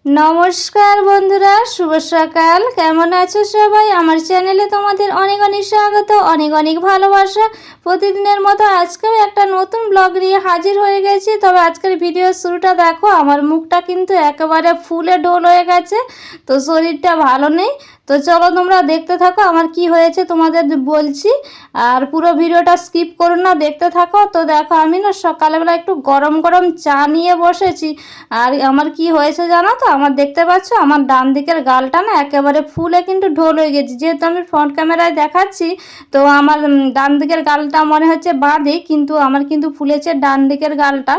নমস্কার বন্ধুরা, শুভ সকাল। কেমন আছো সবাই? আমার চ্যানেলে তোমাদের অনেক অনেক স্বাগত, অনেক অনেক ভালোবাসা। প্রতিদিনের মতো আজকেও একটা নতুন ব্লগ নিয়ে হাজির হয়ে গেছি। তবে আজকের ভিডিওর শুরুটা দেখো, আমার মুখটা কিন্তু একেবারে ফুলে ঢোল হয়ে গেছে, তো শরীরটা ভালো নেই। তো চলো তোমরা দেখতে থাকো আমার কি হয়েছে তোমাদের বলছি, আর পুরো ভিডিওটা স্কিপ করো না, দেখতে থাকো। তো দেখো আমি না সকালবেলা একটু গরম গরম চা নিয়ে বসেছি, আর আমার কি হয়েছে জানো তো? আমার দেখতে পাচ্ছ আমার ডান দিকের গালটা না একেবারে ফুলে কিন্তু ঢোল হয়ে গেছে। যেহেতু আমি ফ্রন্ট ক্যামেরায় দেখাচ্ছি, তো আমার ডান দিকের গালটা মনে হচ্ছে বাঁ দিক, কিন্তু আমার কিন্তু ফুলেছে ডান দিকের গালটা।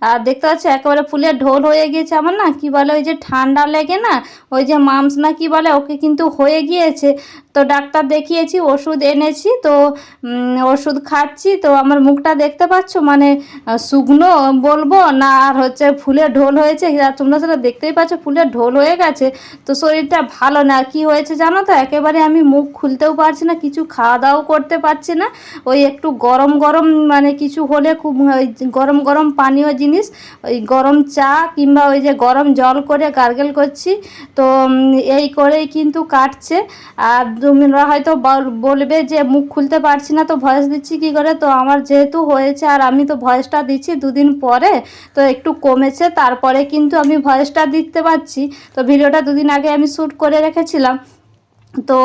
আর দেখতে পাচ্ছি একেবারে ফুলে ঢোল হয়ে গিয়েছে। আমার না কি বলে, ওই যে ঠান্ডা লেগে না, ওই যে মামস না কি বলে, ওকে কিন্তু হয়ে গিয়েছে। তো ডাক্তার দেখিয়েছি, ওষুধ এনেছি, তো ওষুধ খাচ্ছি। তো আমার মুখটা দেখতে পাচ্ছ, মানে শুকনো বলবো না, আর হচ্ছে ফুলে ঢোল হয়েছে। আর তোমরা সেটা দেখতেই পাচ্ছ, ফুলে ঢোল হয়ে গেছে। তো শরীরটা ভালো না। কি হয়েছে জানো তো? একেবারে আমি মুখ খুলতেও পারছি না, কিছু খাওয়া দাওয়াও করতে পারছি না। ওই একটু গরম গরম মানে কিছু হলে খুব ওই গরম গরম পানীয় জিনিস, ওই গরম চা কিংবা ওই যে গরম জল করে গার্গেল করছি। তো এই করেই কিন্তু কাটছে। আর তোমরা হয়তো বলবে যে মুখ খুলতে পারছি না, তো ভয়েস দিচ্ছি কি করে? তো আমার যেহেতু হয়েছে, আর আমি তো ভয়েসটা দিচ্ছি দুদিন পরে, তো একটু কমেছে, তারপরে কিন্তু আমি ভয়েসটা দিতে পারছি। তো ভিডিওটা দুদিন আগে আমি শ্যুট করে রেখেছিলাম, তো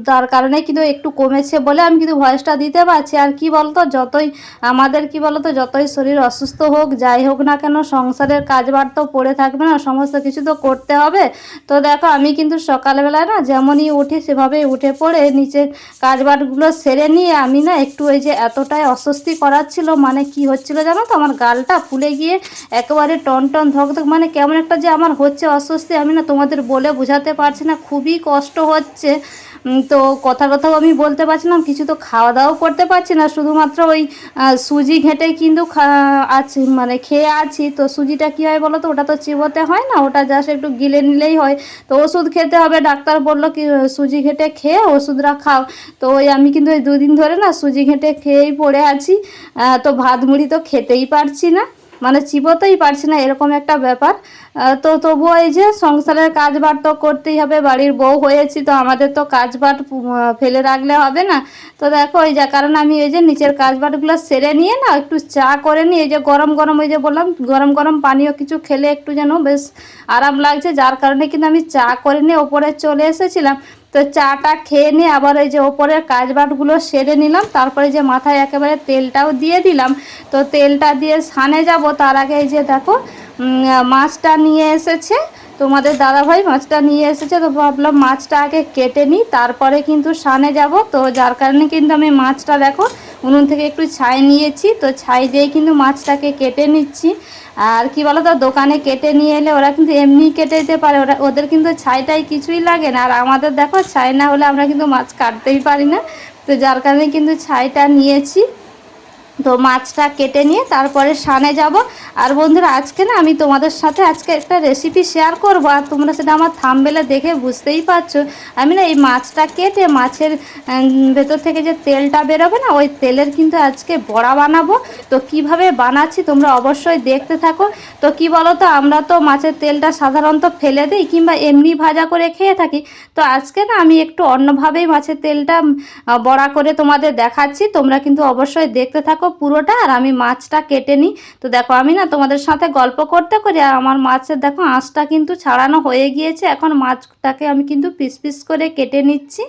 তার কারণে কিন্তু একটু কমেছে বলে আমি কিন্তু ভয়েসটা দিতে পারছি। আর কি বলতো, যতই আমাদের কি বলতো, যতই শরীর অসুস্থ হোক যাই হোক না কেন, সংসারের কাজবার তো পড়ে থাকবে না, সমস্ত কিছু তো করতে হবে। তো দেখো আমি কিন্তু সকালবেলায় না যেমনই উঠি সেভাবেই উঠে পড়ে নিচের কাজবারগুলো সেরে নিয়ে আমি না একটু ওই যে এতটাই অস্বস্তি করাচ্ছিল, মানে কি হচ্ছিল জানো তো, আমার গালটা ফুলে গিয়ে একেবারে টন টন ধকধক, মানে কেমন একটা যে আমার হচ্ছে অস্বস্তি, আমি না তোমাদের বলে বোঝাতে পারছি না, খুবই কষ্ট হচ্ছে। তো কথাও আমি বলতে পারছি না, কিছু তো খাওয়া দাওয়াও করতে পারছি না, শুধুমাত্র ওই সুজি ঘেঁটে কিন্তু আছি, মানে খেয়ে আছি। তো সুজিটা কী হয় বলো তো, ওটা তো চিবোতে হয় না, ওটা জাস্ট একটু গিলে নিলেই হয়। তো ওষুধ খেতে হবে, ডাক্তার বললো কি সুজি ঘেঁটে খেয়ে ওষুধটা খাও। তো ওই আমি কিন্তু ওই দুদিন ধরে না সুজি ঘেঁটে খেয়েই পড়ে আছি। তো ভাত মুড়ি তো খেতেই পারছি না, মানে চিবোতেই পারছি না, এরকম একটা ব্যাপার। তো তবুও এই যে সংসারের কাজবার তো করতেই হবে, বাড়ির বউ হয়েছি, তো আমাদের তো কাজবার ফেলে রাখলে হবে না। তো দেখো ওই যে কারণ আমি এই যে নিচের কাজবারগুলো সেরে নিয়ে না একটু চা করে নিই, এই যে গরম গরম, ওই যে বললাম গরম গরম পানীয় কিছু খেলে একটু যেন বেশ আরাম লাগছে, যার কারণে কিন্তু আমি চা করে নিয়ে ওপরে চলে এসেছিলাম। তো চাটা খেয়ে নিয়ে আবার ওই যে ওপরের কাজবারগুলো সেরে নিলাম, তারপরে যে মাথায় একেবারে তেলটাও দিয়ে দিলাম। তো তেলটা দিয়ে স্নানে যাব, তার আগে এই যে দেখো মাছটা নিয়ে এসেছে তোমাদের দাদাভাই, মাছটা নিয়ে এসেছে। তো ভাবলাম মাছটা আগে কেটে নিই, তারপরে কিন্তু স্নানে যাব। তো যার কারণে কিন্তু আমি মাছটা দেখো উনুন থেকে একটু ছাই নিয়েছি, তো ছাই দিয়ে কিন্তু মাছটাকে কেটে নিচ্ছি। আর কি বলো তো, দোকানে কেটে নিয়ে এলে ওরা কিন্তু এমনি কেটে দিতে পারে, ওদের কিন্তু ছাইটাই কিছুই লাগে না। আর আমাদের দেখো ছাই না হলে আমরা কিন্তু মাছ কাটতেই পারি না, তো যার কারণে কিন্তু ছাইটা নিয়েছি। তো মাছটা কেটে নিয়ে তারপরে স্নানে যাব। আর বন্ধুরা আজকে না আমি তোমাদের সাথে আজকে একটা রেসিপি শেয়ার করব, আর তোমরা সেটা আমার থাম্বনেলে দেখে বুঝতেই পারছো। আমি না এই মাছটা কেটে মাছের ভেতর থেকে যে তেলটা বেরোবে না, ওই তেলের কিন্তু আজকে বড়া বানাবো। তো কিভাবে বানাচ্ছি তোমরা অবশ্যই দেখতে থাকো। তো কি বলো তো, আমরা তো মাছের তেলটা সাধারণত ফেলে দিই কিংবা এমনি ভাজা করে খেয়ে থাকি। তো আজকে না আমি একটু অন্যভাবেই মাছের তেলটা বড়া করে তোমাদের দেখাচ্ছি, তোমরা কিন্তু অবশ্যই দেখতে থাকো পুরোটা। আর আমি মাছটা কেটে নিই। তো দেখো আমি না তোমাদের সাথে গল্প করতে করি আর আমার মাছের দেখো আঁশটা কিন্তু ছাড়ানো হয়ে গিয়েছে। এখন মাছটাকে আমি কিন্তু পিস পিস করে কেটে নিচ্ছি।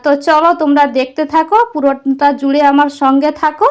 তো চলো তোমরা দেখতে থাকো, পুরোটা জুড়ে আমার সঙ্গে থাকো।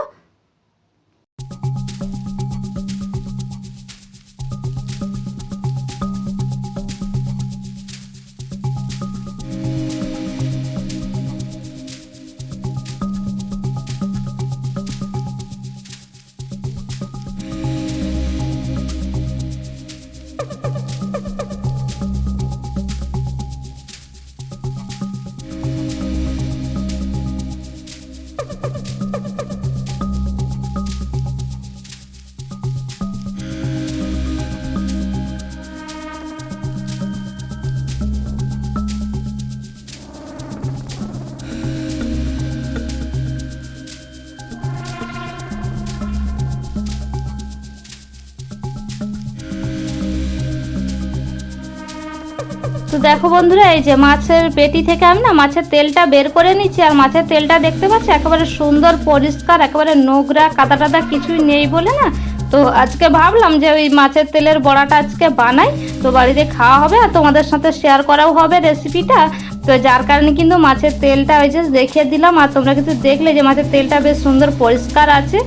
তো দেখো বন্ধুরা, এই যে মাছের পেটি থেকে আমি না মাছের তেলটা বের করে নিচ্ছি। আর মাছের তেলটা দেখতে পাচ্ছি একেবারে সুন্দর পরিষ্কার, একেবারে নোংরা কাদা টাদা কিছুই নেই বলে না, তো আজকে ভাবলাম যে ওই মাছের তেলের বড়াটা আজকে বানাই, তো বাড়িতে খাওয়া হবে আর তোমাদের সাথে শেয়ার করাও হবে রেসিপিটা। তো যার কারণে কিন্তু মাছের তেলটা ওই যে দেখিয়ে দিলাম। আর তোমরা কিন্তু দেখলে যে মাছের তেলটা বেশ সুন্দর পরিষ্কার আছে।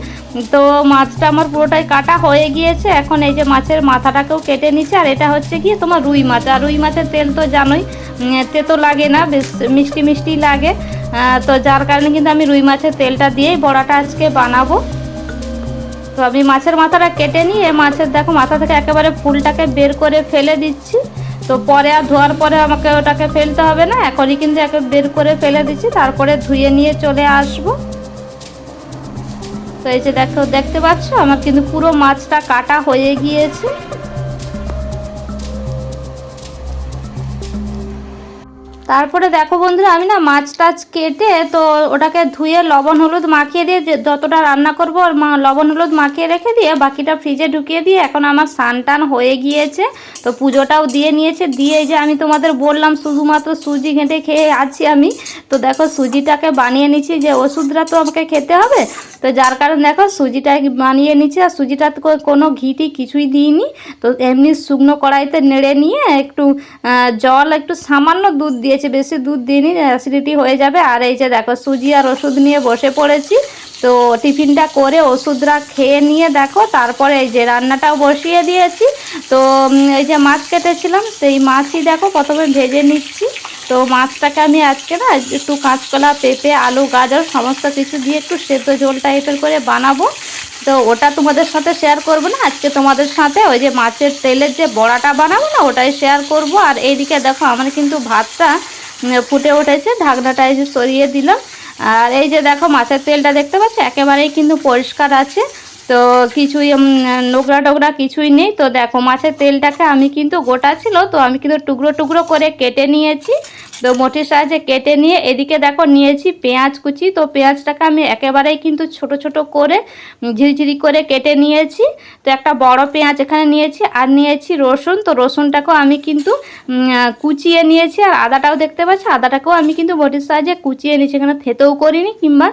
তো মাছটা আমার পুরোটাই কাটা হয়ে গিয়েছে। এখন এই যে মাছের মাথাটাকেও কেটে নিচ্ছে। আর এটা হচ্ছে কি তোমার রুই মাছ, আর রুই মাছের তেল তো জানোই তেতো লাগে না, বেশ মিষ্টি মিষ্টি লাগে। তো যার কারণে কিন্তু আমি রুই মাছের তেলটা দিয়েই বড়াটা আজকে বানাবো। তো আমি মাছের মাথাটা কেটে নিয়ে মাছের দেখো মাথা থেকে একেবারে ফুলটাকে বের করে ফেলে দিচ্ছি। তো পরে আর ধোয়ার পরে আমাকে ওটাকে ফেলতে হবে না, এখনই কিন্তু একে বের করে ফেলে দিচ্ছি, তারপরে ধুয়ে নিয়ে চলে আসবো। তো এই যে দেখো, দেখতে পাচ্ছ আমার কিন্তু পুরো মাছটা কাটা হয়ে গিয়েছে। তারপরে দেখো বন্ধুরা, আমি না মাছ টাছ কেটে তো ওটাকে ধুয়ে লবণ হলুদ মাখিয়ে দিয়ে যতটা রান্না করবো আর লবণ হলুদ মাখিয়ে রেখে দিয়ে বাকিটা ফ্রিজে ঢুকিয়ে দিয়ে এখন আমার স্নান টান হয়ে গিয়েছে। তো পুজোটাও দিয়ে নিয়েছে, দিয়ে যে আমি তোমাদের বললাম শুধুমাত্র সুজি ঘেঁটে খেয়ে আছি আমি। তো দেখো সুজিটাকে বানিয়ে নিচ্ছি, যে ওষুধটা তো আমাকে খেতে হবে, তো যার কারণ দেখো সুজিটা বানিয়ে নিচ্ছি। আর সুজিটা কোনো ঘিটি কিছুই দিইনি, তো এমনি শুকনো কড়াইতে নেড়ে নিয়ে একটু জল একটু সামান্য দুধ দিয়েছি, বেশি দুধ দিইনি, অ্যাসিডিটি হয়ে যাবে। আর এই যে দেখো সুজি আর ওষুধ নিয়ে বসে পড়েছি। তো টিফিনটা করে ওষুধটা খেয়ে নিয়ে দেখো তারপরে এই যে রান্নাটাও বসিয়ে দিয়েছি। তো এই যে মাছ কেটেছিলাম সেই মাছই দেখো প্রথমে ভেজে নিচ্ছি। তো মাছটাকে আমি আজকে না একটু কাঁচকলা, পেঁপে, আলু, গাজর সমস্ত কিছু দিয়ে একটু সেদ্ধ ঝোল টাইপের করে বানাবো। তো ওটা তোমাদের সাথে শেয়ার করব না, আজকে তোমাদের সাথে ওই যে মাছের তেলের যে বড়াটা বানাবো না ওটাই শেয়ার করব। আর এইদিকে দেখো আমার কিন্তু ভাতটা ফুটে উঠেছে, ঢাকনাটা এই যে সরিয়ে দিলাম। আর এই যে দেখো মাছের তেলটা দেখতে পাচ্ছ একেবারেই কিন্তু পরিষ্কার আছে, তো কিছুই নোংরা টোংরা কিছুই নেই। তো দেখো মাছের তেলটাকে আমি কিন্তু গোটা ছিল, তো আমি কিন্তু টুকরো টুকরো করে কেটে নিয়েছি। তো মোটির সাহায্যে কেটে নিয়ে এদিকে দেখো নিয়েছি পেঁয়াজ কুচি। তো পেঁয়াজটাকে আমি একেবারেই কিন্তু ছোট ছোট করে ঝিরিঝিরি করে কেটে নিয়েছি। তো একটা বড় পেঁয়াজ এখানে নিয়েছি, আর নিয়েছি রসুন। তো রসুনটাকেও আমি কিন্তু কুচিয়ে নিয়েছি। আর আদাটাও দেখতে পাচ্ছি, আদাটাকেও আমি কিন্তু মোটির সাহায্যে কুচিয়ে নিয়েছি, এখানে থেতেও করিনি কিংবা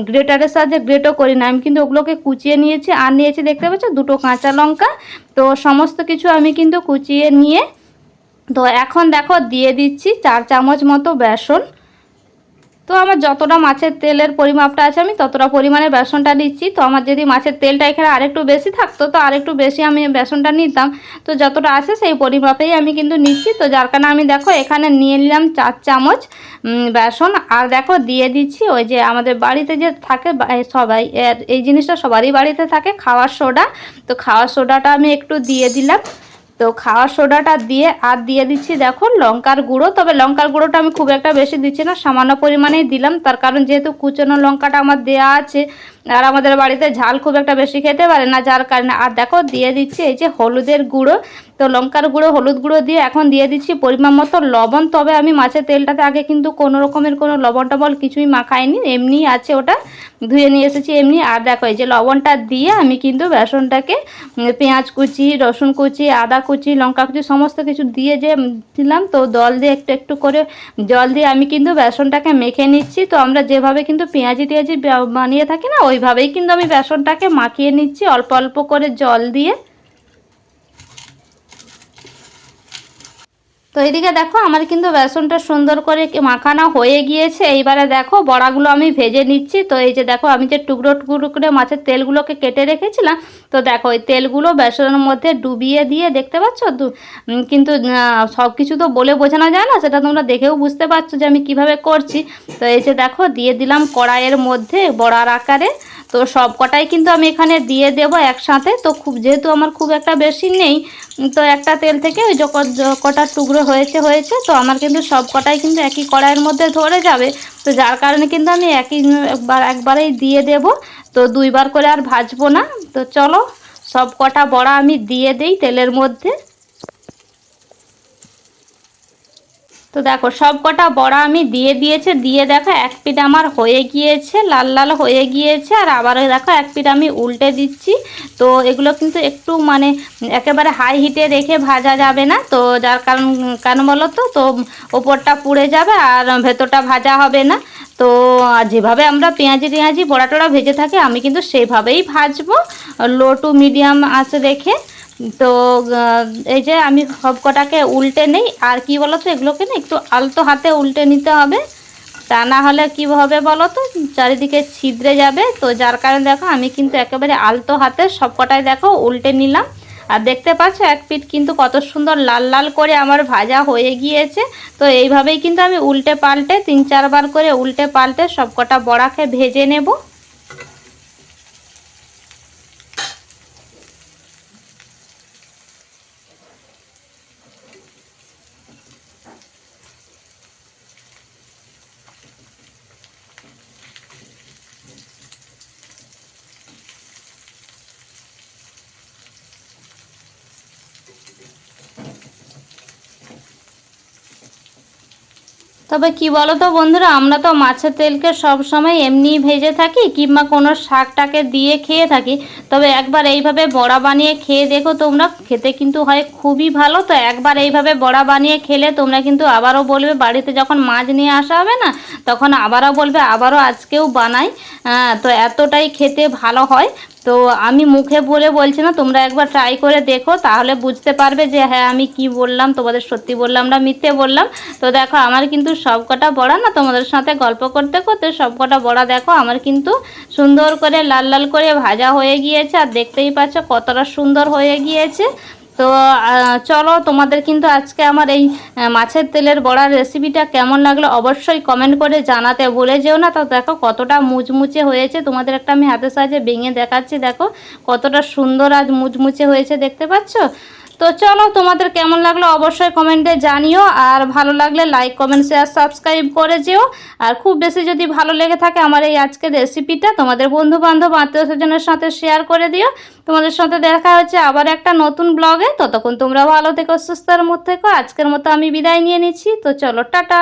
গ্রেটারের সাহায্যে গ্রেটও করি না, আমি কিন্তু ওগুলোকে কুচিয়ে নিয়েছি। আর নিয়েছি দেখতে পাচ্ছ দুটো কাঁচা লঙ্কা। তো সমস্ত কিছু আমি কিন্তু কুচিয়ে নিয়ে তো এখন দেখো দিয়ে দিচ্ছি 4 চামচ মতো বেসন। তো আমার যতটা মাছের তেলের পরিমাপটা আছে আমি ততটা পরিমাণে বেসনটা দিচ্ছি। তো আমার যদি মাছের তেলটা এখানে আরেকটু বেশি থাকতো তো আরেকটু বেশি আমি বেসনটা নিতাম, তো যতটা আছে সেই পরিমাপেই আমি কিন্তু নিচ্ছি। তো যার কারণে আমি দেখো এখানে নিয়ে নিলাম 4 চামচ বেসন। আর দেখো দিয়ে দিচ্ছি ওই যে আমাদের বাড়িতে যে থাকে সবাই এই জিনিসটা সবারই বাড়িতে থাকে, খাওয়ার সোডা। তো খাওয়ার সোডাটা আমি একটু দিয়ে দিলাম। তো খাওয়ার সোডাটা দিয়ে আর দিয়ে দিচ্ছি দেখো লঙ্কার গুঁড়ো। তবে লঙ্কার গুঁড়োটা আমি খুব একটা বেশি দিচ্ছি না, সামান্য পরিমাণেই দিলাম, তার কারণ যেহেতু কুচনো লঙ্কাটা আমার দেয়া আছে আর আমাদের বাড়িতে ঝাল খুব একটা বেশি খেতে পারে না, যার কারণে। আর দেখো দিয়ে দিচ্ছি এই যে হলুদের গুঁড়ো। তো লঙ্কার গুঁড়ো, হলুদ গুঁড়ো দিয়ে এখন দিয়ে দিচ্ছি পরিমাণ মতো লবণ। তবে আমি মাছের তেলটাতে আগে কিন্তু কোনো রকমের কোনো লবণ টবণ কিছুই মাখাইনি, এমনি আছে, ওটা ধুয়ে নিয়ে এসেছি এমনি। আর দেখো এই যে লবণটা দিয়ে আমি কিন্তু বেসনটাকে পেঁয়াজ কুচি, রসুন কুচি, আদা কুচি, লঙ্কা কুচি সমস্ত কিছু দিয়ে যে দিলাম, তো জল দিয়ে একটু একটু করে জল দিয়ে আমি কিন্তু বেসনটাকে মেখে নিচ্ছি। তো আমরা যেভাবে কিন্তু পেঁয়াজি টেঁয়াজি বানিয়ে থাকি না ওইভাবেই কিন্তু আমি বেসনটাকে মাখিয়ে নিচ্ছি অল্প অল্প করে জল দিয়ে। তো এইদিকে দেখো আমার কিন্তু বেসনটা সুন্দর করে মাখানো হয়ে গিয়েছে। এইবারে দেখো বড়াগুলো আমি ভেজে নিচ্ছি। তো এই যে দেখো আমি যে টুকরো টুকরো করে মাছের তেলগুলোকে কেটে রেখেছিলাম, তো দেখো ওই তেলগুলো বেসনের মধ্যে ডুবিয়ে দিয়ে দেখতে পাচ্ছ। কিন্তু সব কিছু তো বলে বোঝানো যায় না, সেটা তোমরা দেখেও বুঝতে পারছো যে আমি কিভাবে করছি। তো এই যে দেখো দিয়ে দিলাম কড়াইয়ের মধ্যে বড়ার আকারে। তো সব কটাই কিন্তু আমি এখানে দিয়ে দেবো একসাথে। তো যেহেতু আমার খুব একটা বেশি নেই, তো একটা তেল থেকে ওই কটার টুকরো হয়েছে, তো আমার কিন্তু সব কটাই কিন্তু একই কড়াইয়ের মধ্যে ধরে যাবে। তো যার কারণে কিন্তু আমি একবারেই দিয়ে দেব, তো দুইবার করে আর ভাজবো না। তো চলো সব কটা বড়া আমি দিয়ে দেই তেলের মধ্যে। তো দেখো সব কটা বড়া আমি দিয়ে দিয়েছে, দিয়ে দেখো এক পিঠ আমার হয়ে গিয়েছে, লাল লাল হয়ে গিয়েছে। আর আবারও দেখো এক পিঠ আমি উল্টে দিচ্ছি। তো এগুলো কিন্তু একটু মানে একেবারে হাই হিটে রেখে ভাজা যাবে না, তো যার কারণ কেন বলো তো, তো ওপরটা পুড়ে যাবে আর ভেতরটা ভাজা হবে না। তো যেভাবে আমরা পেঁয়াজি বড়া টড়া ভেজে থাকি আমি কিন্তু সেইভাবেই ভাজবো, লো টু মিডিয়াম আঁচে রেখে। তো এই যে আমি সব কটাকে উল্টে নেই। আর কি বলো তো, এগুলোকে না একটু আলতো হাতে উল্টে নিতে হবে, তা না হলে কী হবে বলো তো, চারিদিকে ছিদ্রে যাবে। তো যার কারণে দেখো আমি কিন্তু একেবারে আলতো হাতে সব কটাই দেখো উল্টে নিলাম। আর দেখতে পাচ্ছ এক পিঠ কিন্তু কত সুন্দর লাল লাল করে আমার ভাজা হয়ে গিয়েছে। তো এইভাবেই কিন্তু আমি উল্টে পাল্টে 3-4 বার করে উল্টে পাল্টে সব কটা বড়াকে ভেজে নেব। তবে কি বলো তো বন্ধুরা, আমরা তো মাছের তেলকে সব সময় এমনিই ভেজে থাকি কিংবা কোনো শাকটাকে দিয়ে খেয়ে থাকি। তবে একবার এইভাবে বড়া বানিয়ে খেয়ে দেখো তোমরা, খেতে কিন্তু হয় খুবই ভালো। তো একবার এইভাবে বড়া বানিয়ে খেলে তোমরা কিন্তু আবারও বলবে, বাড়িতে যখন মাছ নিয়ে আসা হবে না তখন আবারও বলবে আবারও আজকেও বানাই। তো এতটাই খেতে ভালো হয়। তো আমি মুখে বলে বলছি না, তোমরা একবার ট্রাই করে দেখো, তাহলে বুঝতে পারবে যে হ্যাঁ আমি কি বললাম, তোমাদের সত্যি বললাম না মিথ্যে বললাম। তো দেখো আমার কিন্তু সব কটা বড়া না, তোমাদের সাথে গল্প করতে করতে সব কটা বড়া দেখো আমার কিন্তু সুন্দর করে লাল লাল করে ভাজা হয়ে গিয়েছে। আর দেখতেই পাচ্ছ কতটা সুন্দর হয়ে গিয়েছে। তো চলো, তোমাদের কিন্তু আজকে আমার এই মাছের তেলের বড়ার রেসিপিটা কেমন লাগলো অবশ্যই কমেন্ট করে জানাতে ভুলে যেও না। তো দেখো কতটা মুচমুচে হয়েছে, তোমাদের একটা আমি হাতের সাহায্যে ভেঙে দেখাচ্ছি, দেখো কতটা সুন্দর আজ মুচমুচে হয়েছে, দেখতে পাচ্ছ। তো চলো, তোমাদের কেমন লাগলো অবশ্যই কমেন্টে জানিও। আর ভালো লাগলে লাইক কমেন্ট শেয়ার সাবস্ক্রাইব করে যেও। আর খুব বেশি যদি ভালো লেগে থাকে আমার এই আজকের রেসিপিটা তোমাদের বন্ধু বান্ধব আত্মীয় স্বজনের সাথে শেয়ার করে দিও। তোমাদের সাথে দেখা হচ্ছে আবার একটা নতুন ব্লগে। ততক্ষণ তোমরা ভালো থেকো, সুস্থের মধ্যে থেকো। আজকের মতো আমি বিদায় নিয়ে নিচ্ছি। তো চলো, টাটা।